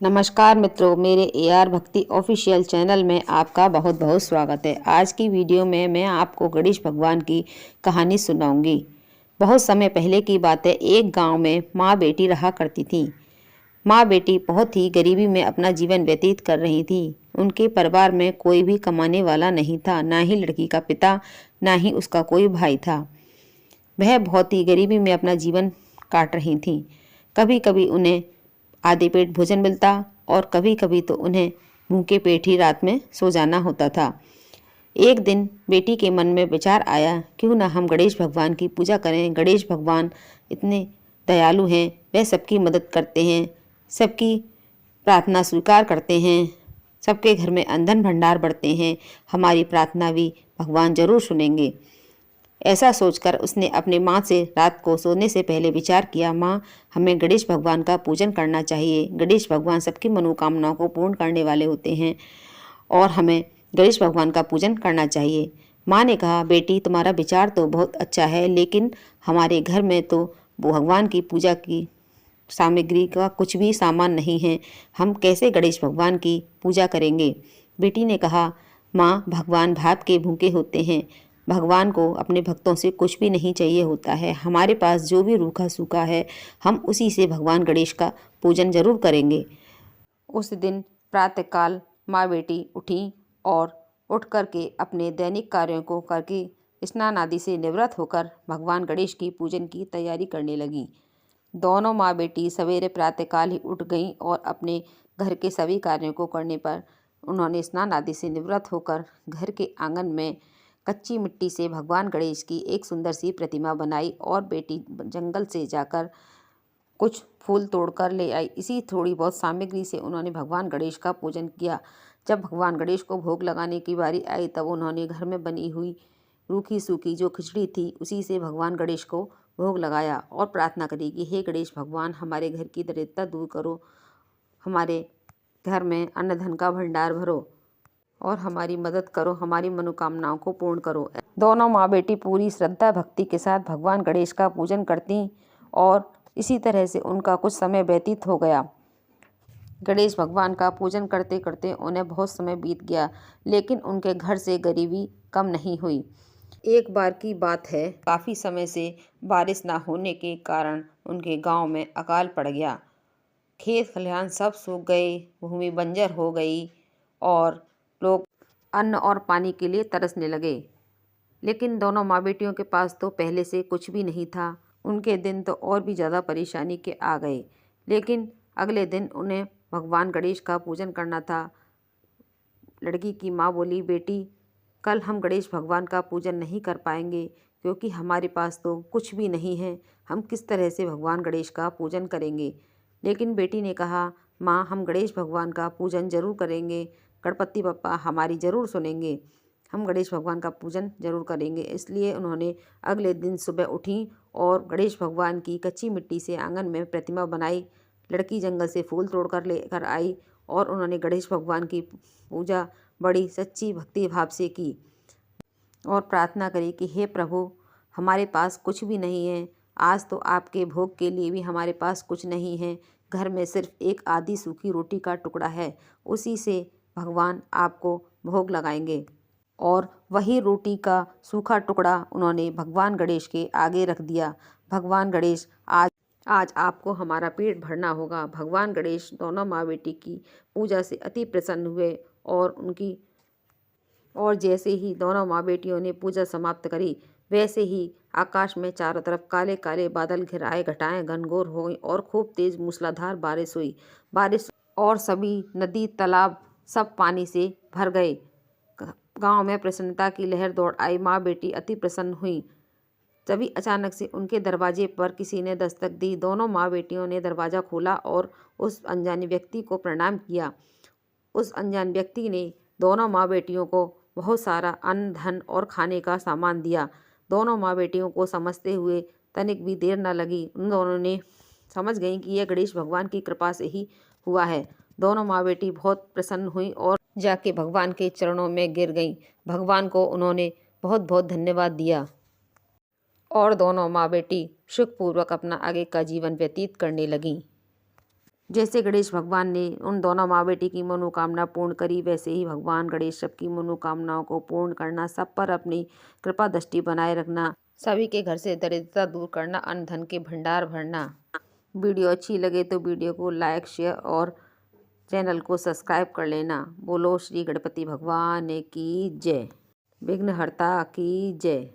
नमस्कार मित्रों, मेरे AR भक्ति ऑफिशियल चैनल में आपका बहुत बहुत स्वागत है। आज की वीडियो में मैं आपको गणेश भगवान की कहानी सुनाऊंगी। बहुत समय पहले की बात है। एक गांव में माँ बेटी रहा करती थी। माँ बेटी बहुत ही गरीबी में अपना जीवन व्यतीत कर रही थी। उनके परिवार में कोई भी कमाने वाला नहीं था, ना ही लड़की का पिता, ना ही उसका कोई भाई था। वह बहुत ही गरीबी में अपना जीवन काट रही थी। कभी कभी उन्हें आधे पेट भोजन मिलता और कभी कभी तो उन्हें भूखे पेट ही रात में सो जाना होता था। एक दिन बेटी के मन में विचार आया, क्यों ना हम गणेश भगवान की पूजा करें। गणेश भगवान इतने दयालु हैं, वह सबकी मदद करते हैं, सबकी प्रार्थना स्वीकार करते हैं, सबके घर में अन्न भंडार बढ़ते हैं। हमारी प्रार्थना भी भगवान जरूर सुनेंगे। ऐसा सोचकर उसने अपनी माँ से रात को सोने से पहले विचार किया, माँ, हमें गणेश भगवान का पूजन करना चाहिए। गणेश भगवान सबकी मनोकामनाओं को पूर्ण करने वाले होते हैं और हमें गणेश भगवान का पूजन करना चाहिए। माँ ने कहा, बेटी, तुम्हारा विचार तो बहुत अच्छा है, लेकिन हमारे घर में तो भगवान की पूजा की सामग्री का कुछ भी सामान नहीं है। हम कैसे गणेश भगवान की पूजा करेंगे। बेटी ने कहा, माँ, भगवान भाप के भूखे होते हैं। भगवान को अपने भक्तों से कुछ भी नहीं चाहिए होता है। हमारे पास जो भी रूखा सूखा है, हम उसी से भगवान गणेश का पूजन जरूर करेंगे। उस दिन प्रातःकाल माँ बेटी उठी और उठ करके अपने दैनिक कार्यों को करके स्नान आदि से निवृत्त होकर भगवान गणेश की पूजन की तैयारी करने लगी। दोनों माँ बेटी सवेरे प्रातःकाल ही उठ गईं और अपने घर के सभी कार्यों को करने पर उन्होंने स्नान आदि से निवृत्त होकर घर के आंगन में कच्ची मिट्टी से भगवान गणेश की एक सुंदर सी प्रतिमा बनाई और बेटी जंगल से जाकर कुछ फूल तोड़कर ले आई। इसी थोड़ी बहुत सामग्री से उन्होंने भगवान गणेश का पूजन किया। जब भगवान गणेश को भोग लगाने की बारी आई, तब उन्होंने घर में बनी हुई रूखी सूखी जो खिचड़ी थी, उसी से भगवान गणेश को भोग लगाया और प्रार्थना करी कि हे गणेश भगवान, हमारे घर की दरिद्रता दूर करो, हमारे घर में अन्न धन का भंडार भरो और हमारी मदद करो, हमारी मनोकामनाओं को पूर्ण करो। दोनों माँ बेटी पूरी श्रद्धा भक्ति के साथ भगवान गणेश का पूजन करती और इसी तरह से उनका कुछ समय व्यतीत हो गया। गणेश भगवान का पूजन करते करते उन्हें बहुत समय बीत गया, लेकिन उनके घर से गरीबी कम नहीं हुई। एक बार की बात है, काफ़ी समय से बारिश ना होने के कारण उनके गांव में अकाल पड़ गया। खेत खलिहान सब सूख गए, भूमि बंजर हो गई और लोग अन्न और पानी के लिए तरसने लगे। लेकिन दोनों माँ बेटियों के पास तो पहले से कुछ भी नहीं था। उनके दिन तो और भी ज़्यादा परेशानी के आ गए। लेकिन अगले दिन उन्हें भगवान गणेश का पूजन करना था। लड़की की माँ बोली, बेटी, कल हम गणेश भगवान का पूजन नहीं कर पाएंगे, क्योंकि हमारे पास तो कुछ भी नहीं है। हम किस तरह से भगवान गणेश का पूजन करेंगे। लेकिन बेटी ने कहा, माँ, हम गणेश भगवान का पूजन जरूर करेंगे। गणपति बप्पा हमारी ज़रूर सुनेंगे। हम गणेश भगवान का पूजन जरूर करेंगे। इसलिए उन्होंने अगले दिन सुबह उठी और गणेश भगवान की कच्ची मिट्टी से आंगन में प्रतिमा बनाई। लड़की जंगल से फूल तोड़कर लेकर आई और उन्होंने गणेश भगवान की पूजा बड़ी सच्ची भक्ति भाव से की और प्रार्थना करी कि हे प्रभु, हमारे पास कुछ भी नहीं है। आज तो आपके भोग के लिए भी हमारे पास कुछ नहीं है। घर में सिर्फ एक आधी सूखी रोटी का टुकड़ा है, उसी से भगवान आपको भोग लगाएंगे। और वही रोटी का सूखा टुकड़ा उन्होंने भगवान गणेश के आगे रख दिया। भगवान गणेश, आज आपको हमारा पेट भरना होगा। भगवान गणेश दोनों माँ बेटी की पूजा से अति प्रसन्न हुए और जैसे ही दोनों माँ बेटियों ने पूजा समाप्त करी, वैसे ही आकाश में चारों तरफ काले काले बादल घिर आए, घटाएं घनघोर हो गई और खूब तेज मूसलाधार बारिश हुई। और सभी नदी तालाब सब पानी से भर गए। गांव में प्रसन्नता की लहर दौड़ आई। माँ बेटी अति प्रसन्न हुई। तभी अचानक से उनके दरवाजे पर किसी ने दस्तक दी। दोनों माँ बेटियों ने दरवाज़ा खोला और उस अनजाने व्यक्ति को प्रणाम किया। उस अनजान व्यक्ति ने दोनों माँ बेटियों को बहुत सारा अन्न धन और खाने का सामान दिया। दोनों माँ बेटियों को समझते हुए तनिक भी देर न लगी। उन दोनों ने समझ गई कि यह गणेश भगवान की कृपा से ही हुआ है। दोनों माँ बेटी बहुत प्रसन्न हुई और जाके भगवान के चरणों में गिर गईं। भगवान को उन्होंने बहुत बहुत धन्यवाद दिया और दोनों माँ बेटी सुखपूर्वक अपना आगे का जीवन व्यतीत करने लगीं। जैसे गणेश भगवान ने उन दोनों माँ बेटी की मनोकामना पूर्ण करी, वैसे ही भगवान गणेश सबकी मनोकामनाओं को पूर्ण करना, सब पर अपनी कृपा दृष्टि बनाए रखना, सभी के घर से दरिद्रता दूर करना, अन्न धन के भंडार भरना। वीडियो अच्छी लगे तो वीडियो को लाइक, शेयर और चैनल को सब्सक्राइब कर लेना। बोलो श्री गणपति भगवान की जय, विघ्नहर्ता की जय।